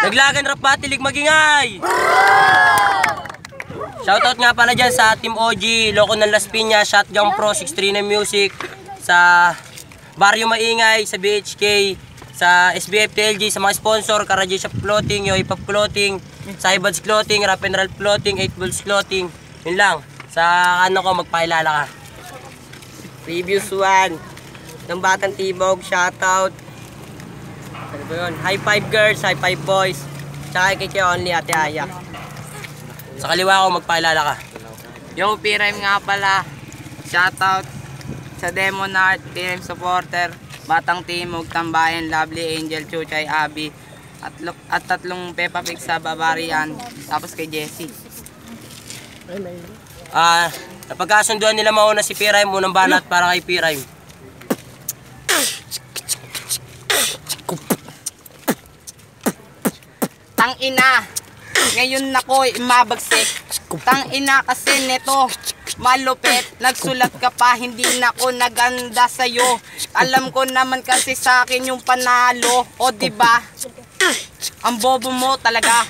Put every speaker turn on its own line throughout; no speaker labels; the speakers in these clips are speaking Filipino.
Laglagan rap batilig magingay. Shoutout nga pala dyan sa Team OG, Loco ng Las Piñas, Shotgun Pro, 639 Music, sa Barrio Maingay, sa BHK, sa SBF TLG, sa mga sponsor, Karaji Shop Clothing, Yo Hip Hop Clothing, sa Ibads Clothing, Rap and Roll Clothing, 8 Bulls Clothing. Yun lang. Sa ano ko, magpakilala ka.
Previous one ng Batang Timog, shoutout. Ano ba yun? High five girls, high five boys. Tsaka kay Only, Ate Aya.
Sa kaliwa ko, magpakilala ka.
Yo, P-Rhyme nga pala. Shoutout sa Demon Art, P-Rhyme supporter, Batang Timog, Tambayan, Lovely Angel, Chuchay, Abby, at tatlong Peppa Pig sa Bavarian, tapos kay Jessie.
Napagkasunduan nila mauna si P-Rhyme, unang banat para kay P-Rhyme.
Tang ina, ngayon ako'y mabagsik. Tang ina kasi neto, malupit. Nagsulat ka pa, hindi na ako naganda sa'yo. Alam ko naman kasi sa akin yung panalo. O diba? Ang bobo mo talaga.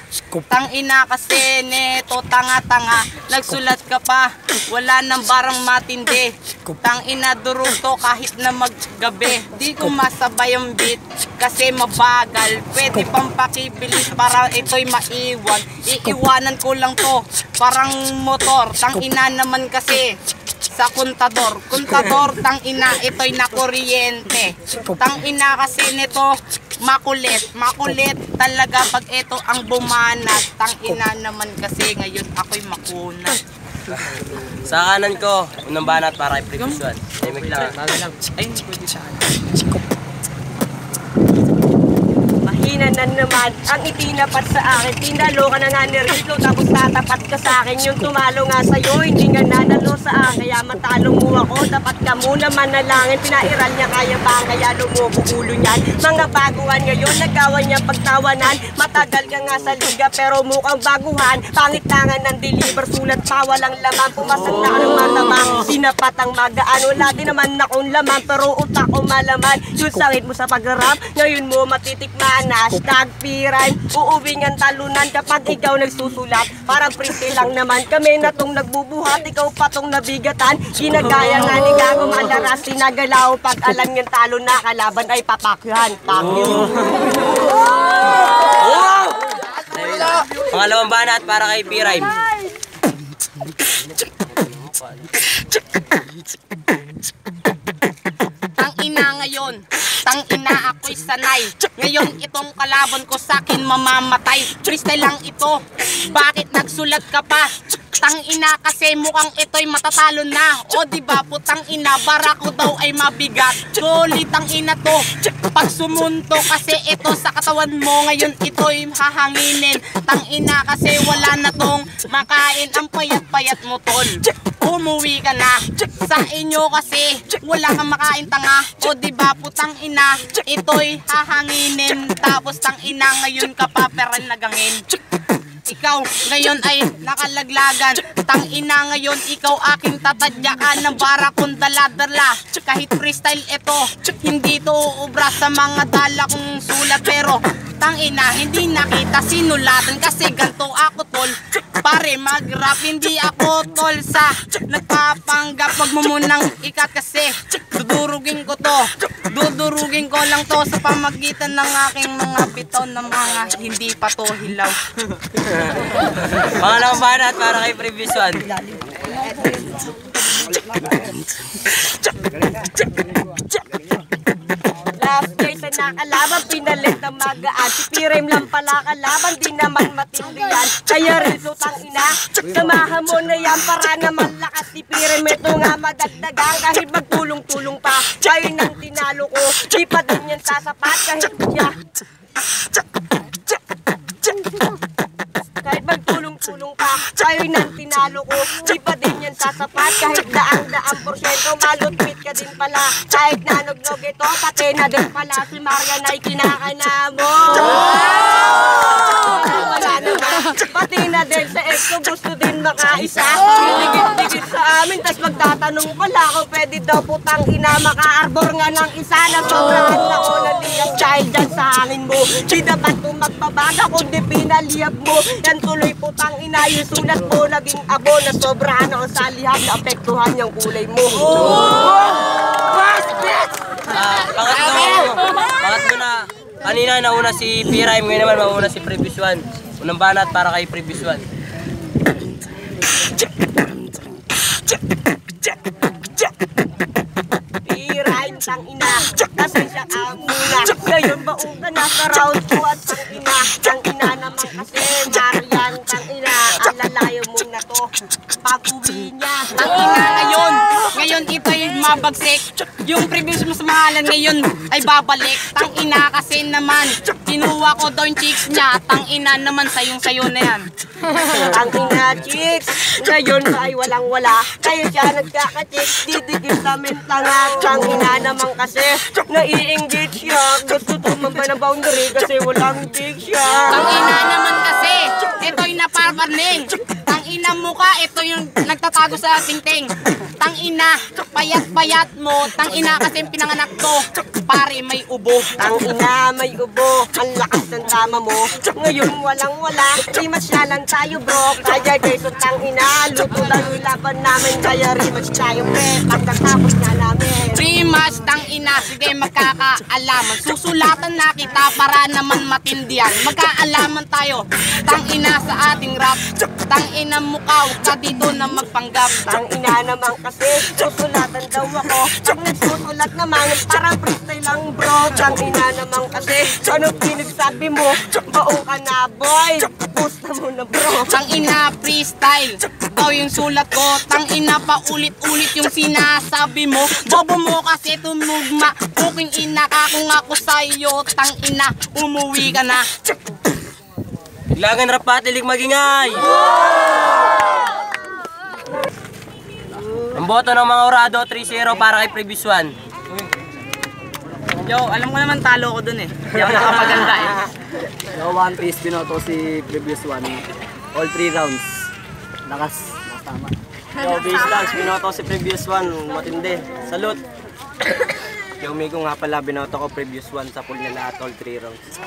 Tang ina kasi neto, tanga-tanga. Nagsulat ka pa, wala nang barang matindi. Tang ina durog to kahit na maggabi. Di ko masabay ang beat kasi mabagal. Pwede pang pakibilis para ito'y maiwan. Iiwanan ko lang to, parang motor. Tang ina naman kasi sa kontador. Kontador, tang ina, ito'y nakuryente. Tang ina kasi nito, makulit. Makulit talaga pag ito ang bumanat. Tang ina naman kasi ngayon ako'y makunat.
Sa kanan ko, unang banat para kay Previous One. Timig lang.
Ay, hindi pwede sa akin.
Mahina na naman ang itinapat sa akin. Tinalo ka na nga ni Rico, tapos tatapat ka sa akin. Yung tumalo nga sa'yo, hindi nga nanalo sa akin. Kaya matalo mo ako, dapat ka muna manalangin. Pinairal niya kaya ba, kaya lumubo ulo niyan. Mga baguhan ngayon, nagawa niya pagtawanan. Matagal ka nga sa liga, pero mukhang baguhan. Pangit tangan ng deliver, sulat pa walang laman. Pumasag na ka ng matama, sinapat ang magaan. Wala din naman akong laman, pero utak ko malaman. Yung sakit mo sa pag-rap, ngayon mo matitikmaan. Hashtag P-Rhyme, uuwing ang talunan kapag ikaw nagsusulat. Parang pretty lang naman kami na tong nagbubuhat, ikaw pa tong nabigatan. Ginagaya nga ni Gago malaras, sinagalaw pag alam yung talo na kalaban ay papakyan.
Pangalawang banat para kay P-Rhyme.
Tang ina ngayon, tang ina ako'y sanay. Ngayon itong kalaban ko sa'kin mamamatay. Freestyle lang ito, bakit nagsulat ka pa? Tang ina kasi mukhang ito'y matatalo na. O diba putang ina, barako daw ay mabigat. Goli tang ina to, pag sumunto kasi ito sa katawan mo. Ngayon ito'y hahanginin. Tang ina kasi wala na tong makain. Ang payat-payat mo tol, umuwi ka na. Sa inyo kasi wala kang makain tanga. O diba putang ina, ito'y hahanginin. Tapos tang ina ngayon ka pa pero nagangin. Ikaw ngayon ay nakalaglagan. Tang ina ngayon ikaw aking tatadyakan ng bara kong dala-dala. Kahit freestyle ito, hindi to ubra sa mga dala kong sulat. Pero tang ina hindi nakita sinulatan kasi ganto ako tol. Pare mag-rap hindi ako tol sa nagpapanggap. Wag mo munang ikat kasi dudurugin ko to. Dudurugin ko lang to sa pamagitan ng aking mga bitaw na mga hindi pa to hilaw.
Pangalawang banat para kay Previous One.
Last day sa nakalaban, pinalit ng magaan. Si P-Rhyme lang pala kalaban, di naman matindi yan. Kaya rin sutang ina, samahan mo na yan para naman lakas. Si P-Rhyme ito nga madagdagan, kahit magtulong-tulong pa. Kayo nang tinalo ko, di pa din yan sasapat kahit siya. Kahit magtulong-tulong pa, kayo nang tinalo ko, di pa din yan sasapat. Kahit daang-daang porsyento, malupit ka din pala. Kahit nanog-nog ito, pati na din pala. Si Marian ay kinakana mo. Wala naman, pati na din sa ex ko, gusto din makaisa. Digit-digit sa amin, tas nagtatanong pala ako, pwede daw putang ina maka-arbor nga ng isa na sobrahan ako naliyap dahil dyan sa hangin mo. Di dapat mo magbabaga kundi pinaliyap mo. Yan tuloy putang ina yung sulat mo, naging abo na sobrahan ako sa liham na apektuhan yung kulay mo.
Pangatlo na. Kanina nauna si P-Rhyme, ngayon naman mauna si Previous One. Unang banat para kay Previous One.
P-Rhyme tang ina, kasi siya ang muna. Ngayon baong ka na sa round 2 at tang ina naman kasi Marian tang ina, ang lalayo mo na to. Pag-uwi niya,
Tang ina ngayon ito'y mabagsik. Yung previous mo sa mahalan ngayon ay babalik. Tang ina kasi naman, kinuha ko daw yung chicks niya. Tang ina naman sayo na yan.
Ang ina chicks, ngayon ba ay walang wala. Kayo siya nagkaka-chicks, didikit namin tanga. Ang ina naman kasi, nai-engage siya. Gusto tumamba ng boundary kasi walang chicks siya.
Tang ina naman kasi, ito'y napaparning. Tang ina mo ka, ito yung nagtatago sa tingting. Tang ina, payat-payat mo. Tang ina kasi pinanganak to, pare may ubo.
Ang ina may ubo, ang lakas ng tama mo. Ngayon walang wala, rematch na lang tayo bro. Kaya guys, tang ina, luto lang yung laban namin. Kaya rematch tayo pre, pagkatapos na namin.
Rematch, tang ina, sige magkakaalaman. Susulatan na kita para naman matindihan. Magkaalaman tayo, tang ina sa ating rap. Tang ina mukha, huwag ka dito na magpanggap.
Tang ina naman kasi, susulatan daw ako. Pag nagsusulat naman, parang freestyle lang bro. Tang ina naman kasi, ano pinagsabi mo? Baong ka na boy, pusta mo na bro.
Tang ina freestyle, ikaw yung sulat ko. Tang ina pa ulit-ulit yung sinasabi mo. Bobo mo kasi tumugma, puking ina ka kung ako sa'yo. Tang ina, umuwi ka na.
Biglangan rap patilig magingay! Ang boto ng mga orado, 3-0 para kay Previous One.
Yo, alam ko naman talo ko dun eh. Hindi ako nakapaganda eh.
So, One Piece, binoto si Previous One. All 3 rounds. Lakas, tama.
Yo, base lags, binoto si Previous One, matindi. Salute! Yung Migo nga pala, binoto ko Previous One sa pool niya lahat, all 3 rounds.